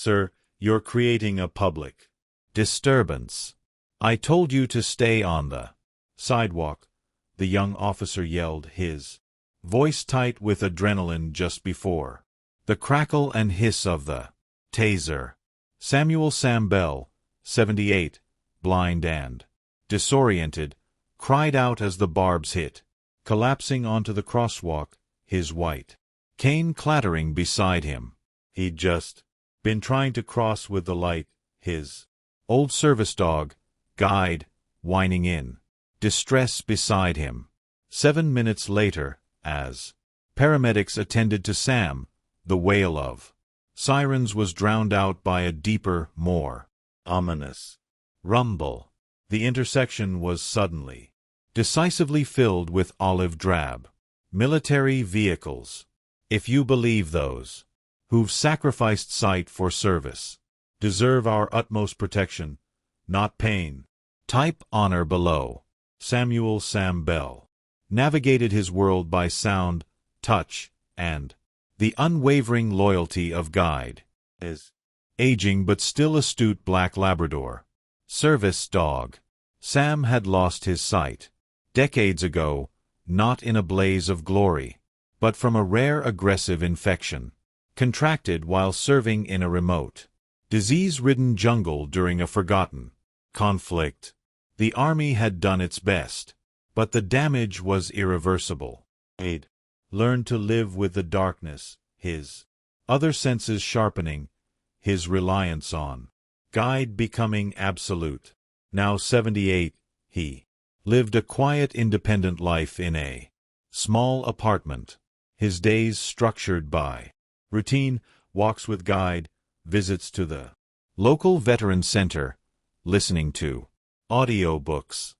Sir, you're creating a public disturbance. I told you to stay on the sidewalk, the young officer yelled, his voice tight with adrenaline just before the crackle and hiss of the taser. Samuel Sam Bell, 78, blind and disoriented, cried out as the barbs hit, collapsing onto the crosswalk, his white cane clattering beside him. He'd just been trying to cross with the light, his old service dog, Guide, whining in distress beside him. 7 minutes later, as paramedics attended to Sam, the wail of sirens was drowned out by a deeper, more ominous rumble. The intersection was suddenly, decisively filled with olive drab military vehicles. If you believe those who've sacrificed sight for service deserve our utmost protection, not pain, type honor below. Samuel Sam Bell navigated his world by sound, touch, and the unwavering loyalty of Guide, his aging but still astute black Labrador service dog. Sam had lost his sight decades ago, not in a blaze of glory, but from a rare aggressive infection, contracted while serving in a remote, disease-ridden jungle during a forgotten conflict. The army had done its best, but the damage was irreversible. He'd learned to live with the darkness, his other senses sharpening, his reliance on Guide becoming absolute. Now 78, he lived a quiet, independent life in a small apartment, his days structured by routine, walks with Guide, visits to the local veteran center, listening to audiobooks.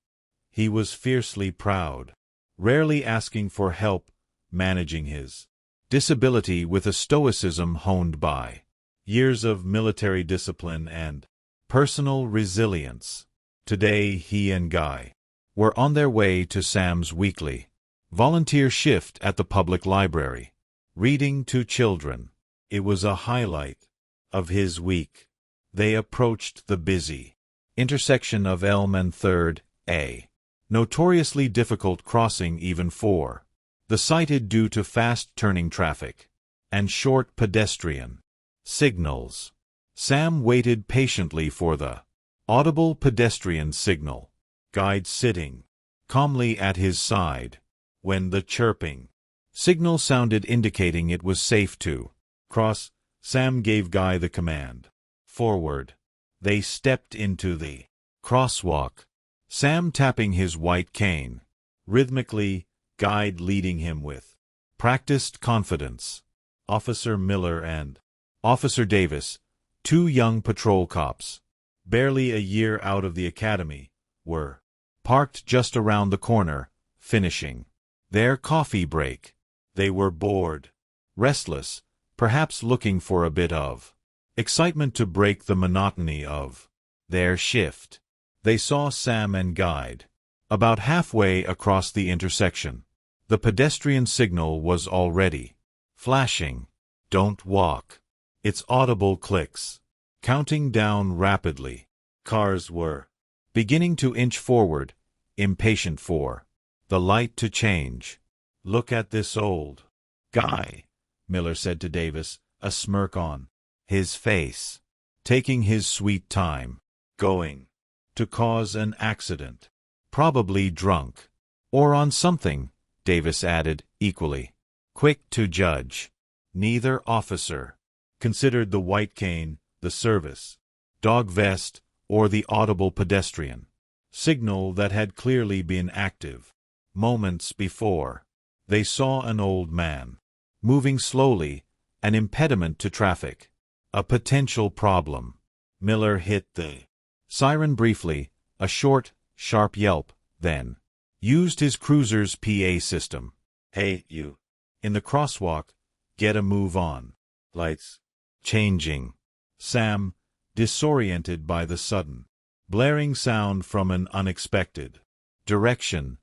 He was fiercely proud, rarely asking for help, managing his disability with a stoicism honed by years of military discipline and personal resilience. Today he and Guy were on their way to Sam's weekly volunteer shift at the public library, reading to children. It was a highlight of his week. They approached the busy intersection of Elm and 3rd, a notoriously difficult crossing even for the sighted due to fast-turning traffic and short pedestrian signals. Sam waited patiently for the audible pedestrian signal, Guide sitting calmly at his side. When the chirping signal sounded indicating it was safe to cross, Sam gave Guy the command, "Forward." They stepped into the crosswalk, Sam tapping his white cane rhythmically, Guide leading him with practiced confidence. Officer Miller and Officer Davis, 2 young patrol cops, barely a year out of the academy, were parked just around the corner, finishing their coffee break. They were bored, restless, perhaps looking for a bit of excitement to break the monotony of their shift. They saw Sam and Guide about halfway across the intersection. The pedestrian signal was already flashing. "Don't walk." Its audible clicks, counting down rapidly. Cars were beginning to inch forward, impatient for the light to change. "Look at this old guy," Miller said to Davis, a smirk on his face, taking his sweet time, going to cause an accident. "Probably drunk. Or on something," Davis added, equally quick to judge. Neither officer considered the white cane, the service dog vest, or the audible pedestrian signal that had clearly been active moments before. They saw an old man moving slowly, an impediment to traffic, a potential problem. Miller hit the siren briefly, a short, sharp yelp, then used his cruiser's PA system. "Hey, you. In the crosswalk, get a move on. Lights changing." Sam, disoriented by the sudden blaring sound from an unexpected direction,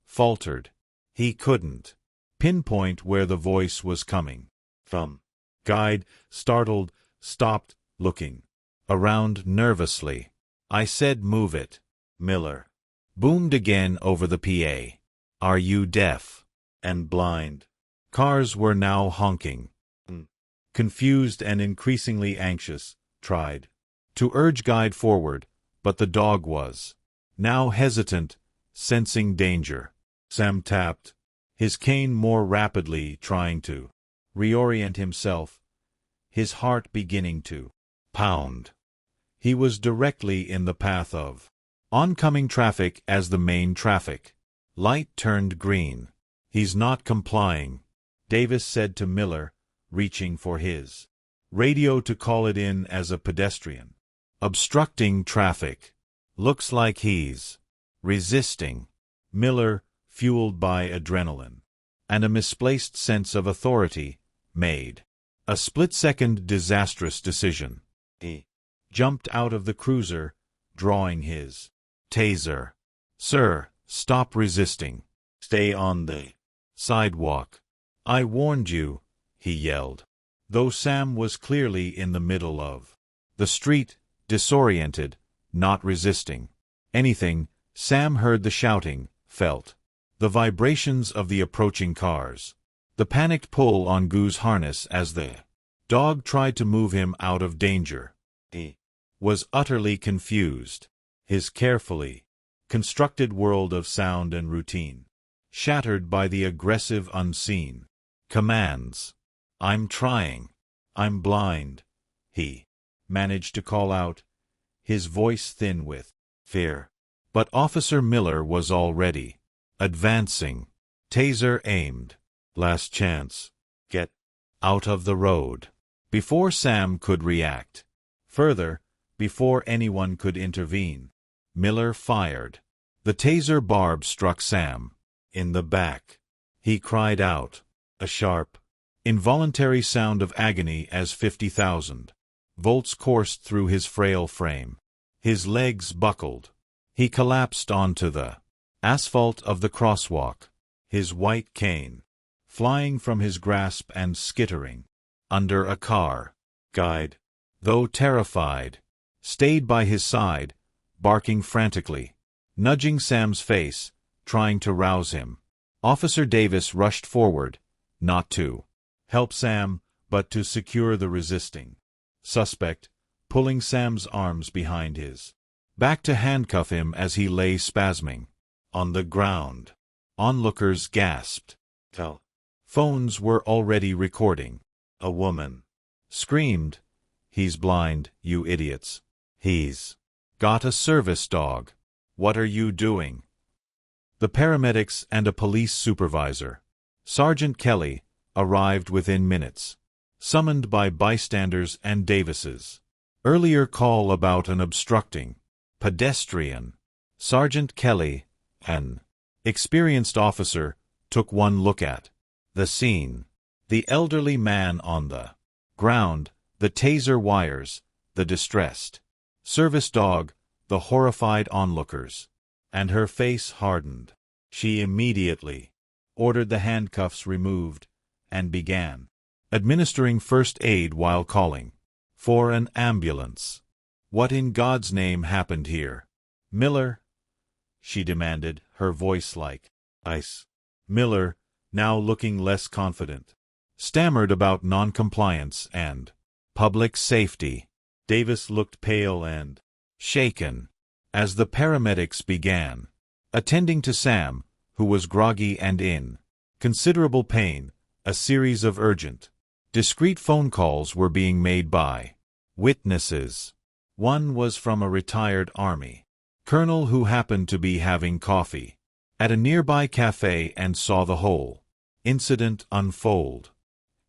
faltered. He couldn't pinpoint where the voice was coming from. Guide, startled, stopped, looking around nervously. I said move it. Miller boomed again over the PA. Are you deaf and blind? Cars were now honking. Confused and increasingly anxious, tried to urge guide forward, but the dog was now hesitant, sensing danger. Sam tapped his cane more rapidly, trying to reorient himself, his heart beginning to pound. He was directly in the path of oncoming traffic as the main traffic light turned green. He's not complying, Davis said to Miller, reaching for his radio to call it in as a pedestrian. Obstructing traffic. Looks like he's resisting. Miller, fueled by adrenaline and a misplaced sense of authority, made a split-second disastrous decision. He jumped out of the cruiser, drawing his taser. Sir, stop resisting. Stay on the sidewalk. I warned you, he yelled. Though Sam was clearly in the middle of the street, disoriented, not resisting anything, Sam heard the shouting, felt the vibrations of the approaching cars, the panicked pull on Goo's harness as the dog tried to move him out of danger. He was utterly confused, his carefully constructed world of sound and routine shattered by the aggressive unseen commands. I'm trying. I'm blind, he managed to call out, his voice thin with fear. But Officer Miller was already advancing, taser aimed. Last chance. Get out of the road. Before Sam could react further, before anyone could intervene, Miller fired. The taser barb struck Sam in the back. He cried out, a sharp, involuntary sound of agony as 50,000 volts coursed through his frail frame. His legs buckled. He collapsed onto the asphalt of the crosswalk, his white cane flying from his grasp and skittering under a car. Guide, though terrified, stayed by his side, barking frantically, nudging Sam's face, trying to rouse him. Officer Davis rushed forward, not to help Sam, but to secure the resisting suspect, pulling Sam's arms behind his back to handcuff him as he lay spasming on the ground. Onlookers gasped. Phones were already recording. A woman screamed, "He's blind, you idiots. He's got a service dog. What are you doing?" The paramedics and a police supervisor, Sergeant Kelly, arrived within minutes, summoned by bystanders and Davis's earlier call about an obstructing pedestrian. Sergeant Kelly, an experienced officer, took one look at the scene. The elderly man on the ground, the taser wires, the distressed service dog, the horrified onlookers. And her face hardened. She immediately ordered the handcuffs removed and began administering first aid while calling for an ambulance. What in God's name happened here? Miller? She demanded, her voice like ice. Miller, now looking less confident, stammered about non-compliance and public safety. Davis looked pale and shaken as the paramedics began attending to Sam, who was groggy and in considerable pain. A series of urgent, discreet phone calls were being made by witnesses. One was from a retired Army colonel who happened to be having coffee at a nearby cafe and saw the whole incident unfold.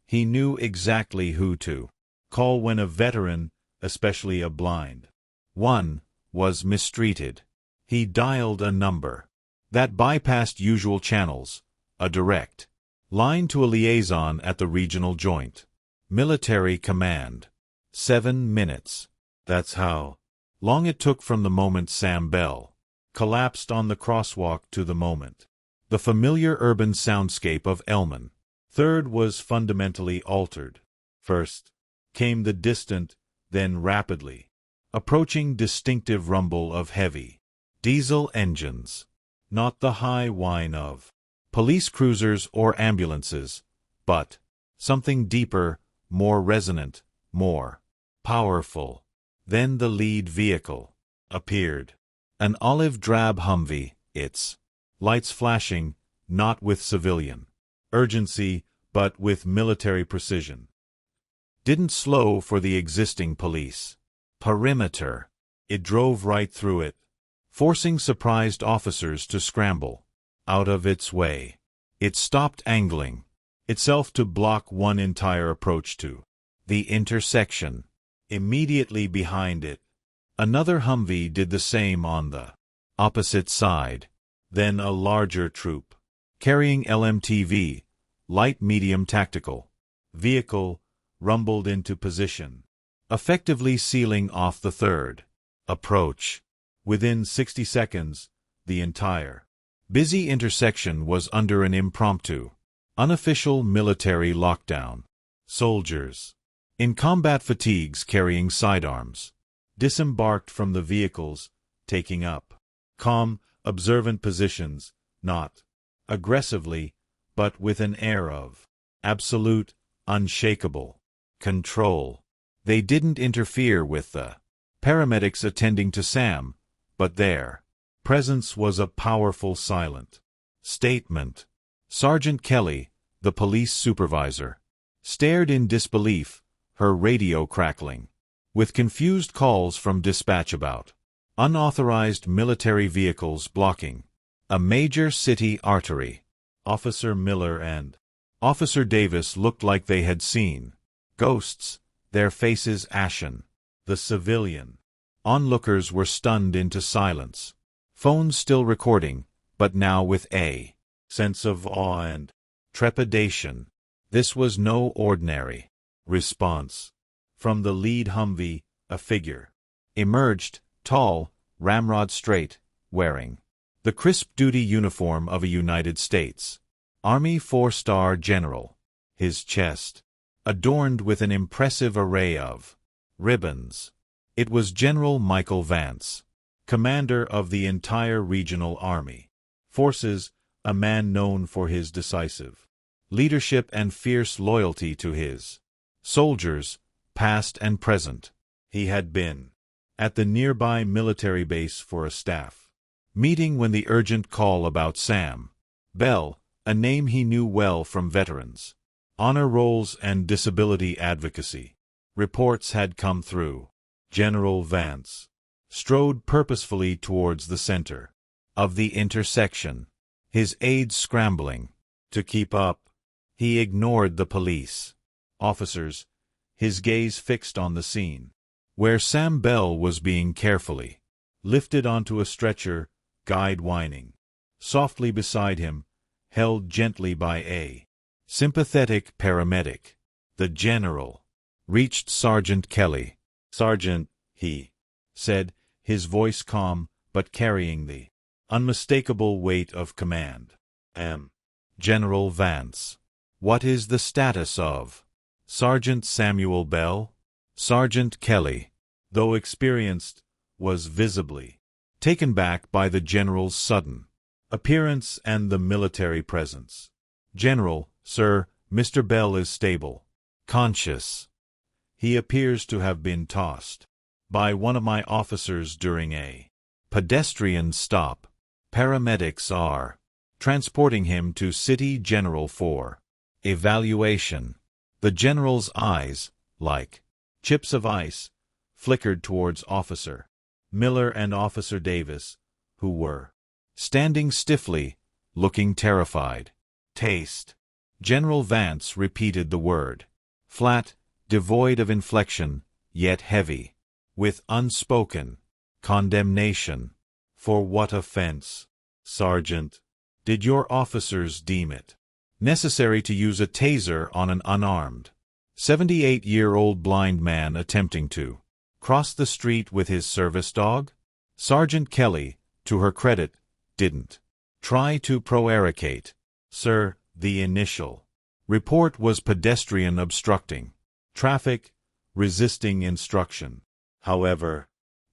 He knew exactly who to call when a veteran, especially a blind one, was mistreated. He dialed a number that bypassed usual channels, a direct line to a liaison at the regional joint military command. 7 minutes. That's how long it took from the moment Sam Bell collapsed on the crosswalk to the moment the familiar urban soundscape of Elman Third was fundamentally altered. First came the distant, then rapidly. Approaching distinctive rumble of heavy diesel engines. Not the high whine of police cruisers or ambulances, but something deeper, more resonant, more powerful. Then the lead vehicle appeared. An olive-drab Humvee, its lights flashing, not with civilian urgency, but with military precision. Didn't slow for the existing police perimeter. It drove right through it, forcing surprised officers to scramble out of its way. It stopped angling itself to block one entire approach to the intersection. Immediately behind it, another Humvee did the same on the opposite side. Then a larger troop, carrying LMTV, light-medium tactical vehicle, rumbled into position, effectively sealing off the third approach. Within 60 seconds, the entire busy intersection was under an impromptu, unofficial military lockdown. Soldiers, in combat fatigues carrying sidearms, disembarked from the vehicles, taking up calm, observant positions, not aggressively, but with an air of absolute, unshakable control. They didn't interfere with the paramedics attending to Sam, but their presence was a powerful silent statement. Sergeant Kelly, the police supervisor, stared in disbelief, her radio crackling with confused calls from dispatch about unauthorized military vehicles blocking a major city artery. Officer Miller and Officer Davis looked like they had seen ghosts, their faces ashen. The civilian onlookers were stunned into silence, phones still recording, but now with a sense of awe and trepidation. This was no ordinary response. From the lead Humvee, a figure emerged, tall, ramrod straight, wearing the crisp duty uniform of a United States Army 4-star general, his chest adorned with an impressive array of ribbons. It was General Michael Vance, commander of the entire regional army forces, a man known for his decisive leadership and fierce loyalty to his soldiers, past and present. He had been at the nearby military base for a staff meeting when the urgent call about Sam Bell, a name he knew well from veterans, honor rolls and disability advocacy reports, had come through. General Vance strode purposefully towards the center of the intersection, his aides scrambling to keep up. He ignored the police officers, his gaze fixed on the scene, where Sam Bell was being carefully lifted onto a stretcher, guide whining softly beside him, held gently by a sympathetic paramedic. The general reached Sergeant Kelly. "Sergeant," he said, his voice calm but carrying the unmistakable weight of command. General Vance. What is the status of Sergeant Samuel Bell?" Sergeant Kelly, though experienced, was visibly taken back by the general's sudden appearance and the military presence. "General, sir, Mr. Bell is stable, conscious. He appears to have been tossed by one of my officers during a pedestrian stop. Paramedics are transporting him to City General for evaluation." The general's eyes, like chips of ice, flickered towards Officer Miller and Officer Davis, who were standing stiffly, looking terrified. "Tased." General Vance repeated the word, flat, devoid of inflection, yet heavy with unspoken condemnation. "For what offense, Sergeant? Did your officers deem it necessary to use a taser on an unarmed 78-year-old blind man attempting to cross the street with his service dog?" Sergeant Kelly, to her credit, didn't try to prevaricate. "Sir, the initial report was pedestrian obstructing traffic, resisting instruction. However,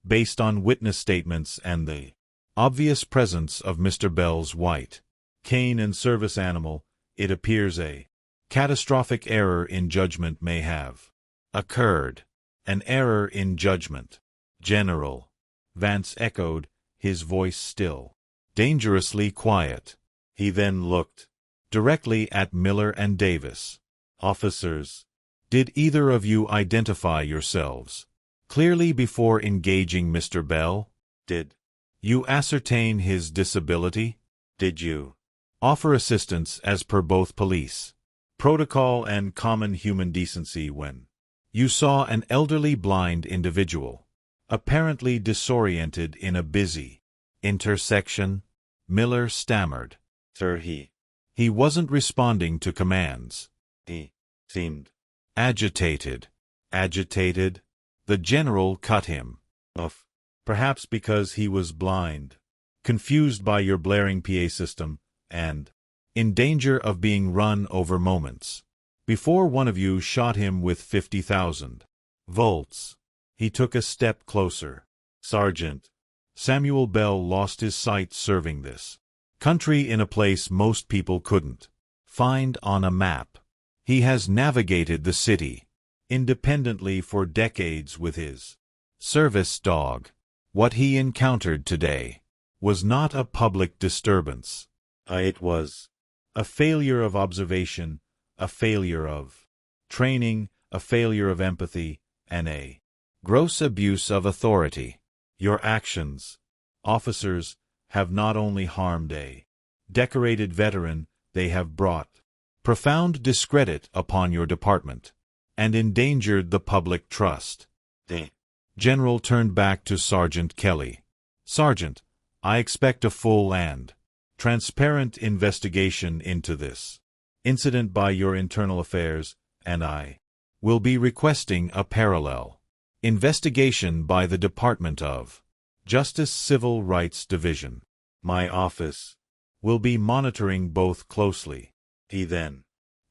based on witness statements and the obvious presence of Mr. Bell's white cane and service animal, it appears a catastrophic error in judgment may have occurred. An error in judgment, General Vance echoed, his voice still dangerously quiet. He then looked directly at Miller and Davis. Officers, did either of you identify yourselves clearly before engaging Mr. Bell? Did you ascertain his disability? Did you offer assistance as per both police protocol and common human decency when you saw an elderly blind individual, apparently disoriented in a busy intersection? Miller stammered. Sir, he wasn't responding to commands. He seemed agitated. Agitated? The general cut him off. Perhaps because he was blind, confused by your blaring PA system, and in danger of being run over moments before one of you shot him with 50,000 volts. He took a step closer. Sergeant Samuel Bell lost his sight serving this country in a place most people couldn't find on a map. He has navigated the city independently for decades with his service dog. What he encountered today was not a public disturbance. It was a failure of observation, a failure of training, a failure of empathy, and a gross abuse of authority. Your actions, officers, have not only harmed a decorated veteran, they have brought profound discredit upon your department and endangered the public trust. The general turned back to Sergeant Kelly. Sergeant, I expect a full and transparent investigation into this incident by your internal affairs, and I will be requesting a parallel investigation by the Department of Justice Civil Rights Division. My office will be monitoring both closely. He then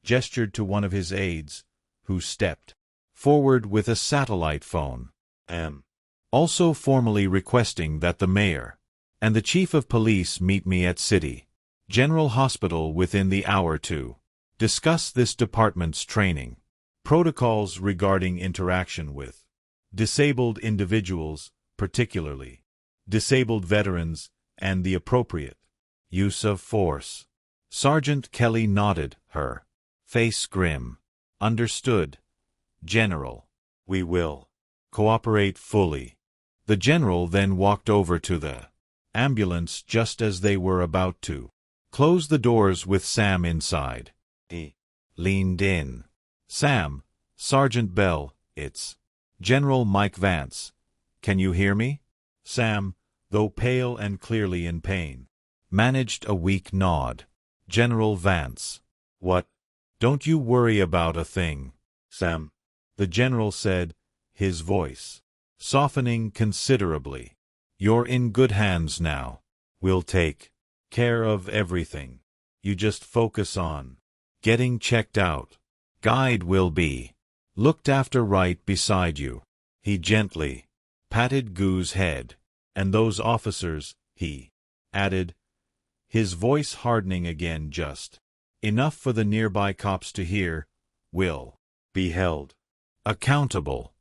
gestured to one of his aides, who stepped forward with a satellite phone. Am also formally requesting that the mayor and the chief of police meet me at City General Hospital within the hour to discuss this department's training protocols regarding interaction with disabled individuals, particularly disabled veterans, and the appropriate use of force. Sergeant Kelly nodded, her face grim. Understood, General. We will cooperate fully. The general then walked over to the ambulance just as they were about to close the doors with Sam inside. He leaned in. Sam, Sergeant Bell, it's General Mike Vance. Can you hear me? Sam, though pale and clearly in pain, managed a weak nod. General Vance. What? Don't you worry about a thing, Sam, the general said, his voice softening considerably. You're in good hands now. We'll take care of everything. You just focus on getting checked out. Guide will be looked after right beside you. He gently patted Goo's head. And those officers, he added, his voice hardening again just enough for the nearby cops to hear, will be held accountable.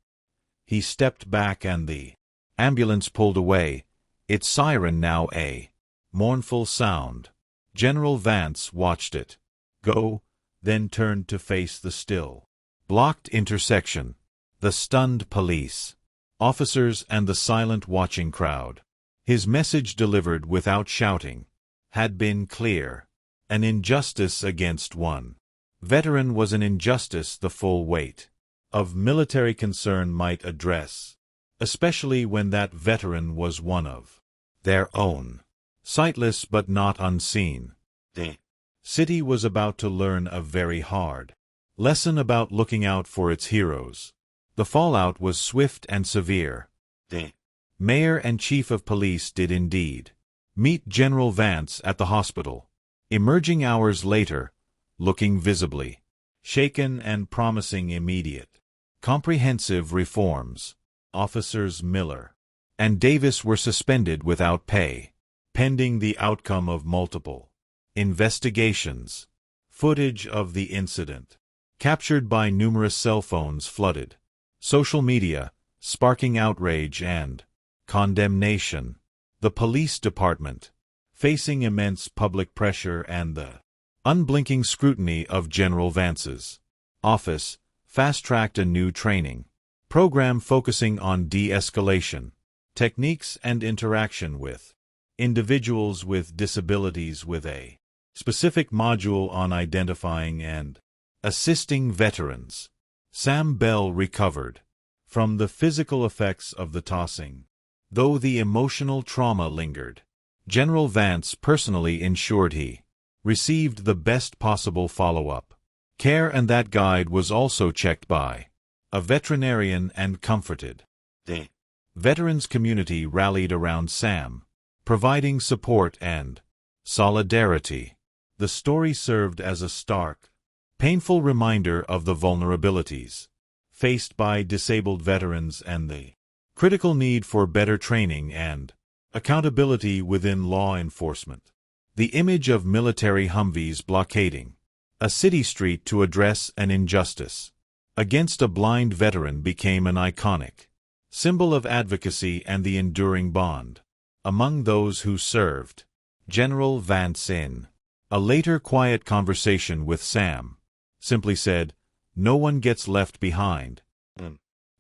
He stepped back and the ambulance pulled away, its siren now a mournful sound. General Vance watched it go, then turned to face the still blocked intersection, the stunned police officers and the silent watching crowd. His message, delivered without shouting, had been clear. An injustice against one veteran was an injustice the full weight of military concern might address, especially when that veteran was one of their own. Sightless but not unseen, the city was about to learn a very hard lesson about looking out for its heroes. The fallout was swift and severe. The mayor and chief of police did indeed meet General Vance at the hospital, emerging hours later, looking visibly shaken and promising immediate Comprehensive reforms. Officers Miller and Davis were suspended without pay, pending the outcome of multiple investigations. Footage of the incident, captured by numerous cell phones, flooded social media, sparking outrage and condemnation. The police department, facing immense public pressure and the unblinking scrutiny of General Vance's office, fast-tracked a new training program focusing on de-escalation techniques and interaction with individuals with disabilities, with a specific module on identifying and assisting veterans. Sam Bell recovered from the physical effects of the tossing, though the emotional trauma lingered. General Vance personally ensured he received the best possible follow-up care, and that guide was also checked by a veterinarian and comforted. The veterans community rallied around Sam, providing support and solidarity. The story served as a stark, painful reminder of the vulnerabilities faced by disabled veterans and the critical need for better training and accountability within law enforcement. The image of military Humvees blockading a city street to address an injustice against a blind veteran became an iconic symbol of advocacy and the enduring bond among those who served. General Vance, in a later quiet conversation with Sam, simply said, "No one gets left behind.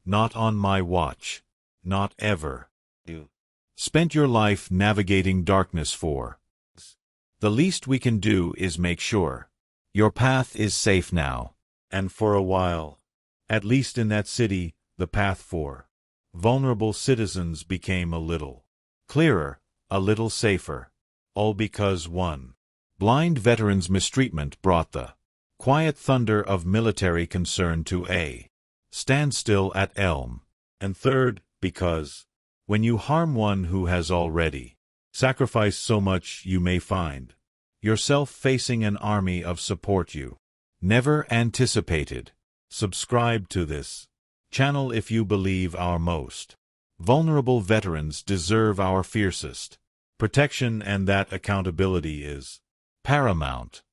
Not on my watch. Not ever. You spent your life navigating darkness for. The least we can do is make sure your path is safe now, and for a while. At least in that city, the path for vulnerable citizens became a little clearer, a little safer, all because one blind veteran's mistreatment brought the quiet thunder of military concern to a standstill at Elm. And third, because when you harm one who has already sacrificed so much, you may find yourself facing an army of support you never anticipated. Subscribe to this channel if you believe our most vulnerable veterans deserve our fiercest protection and that accountability is paramount.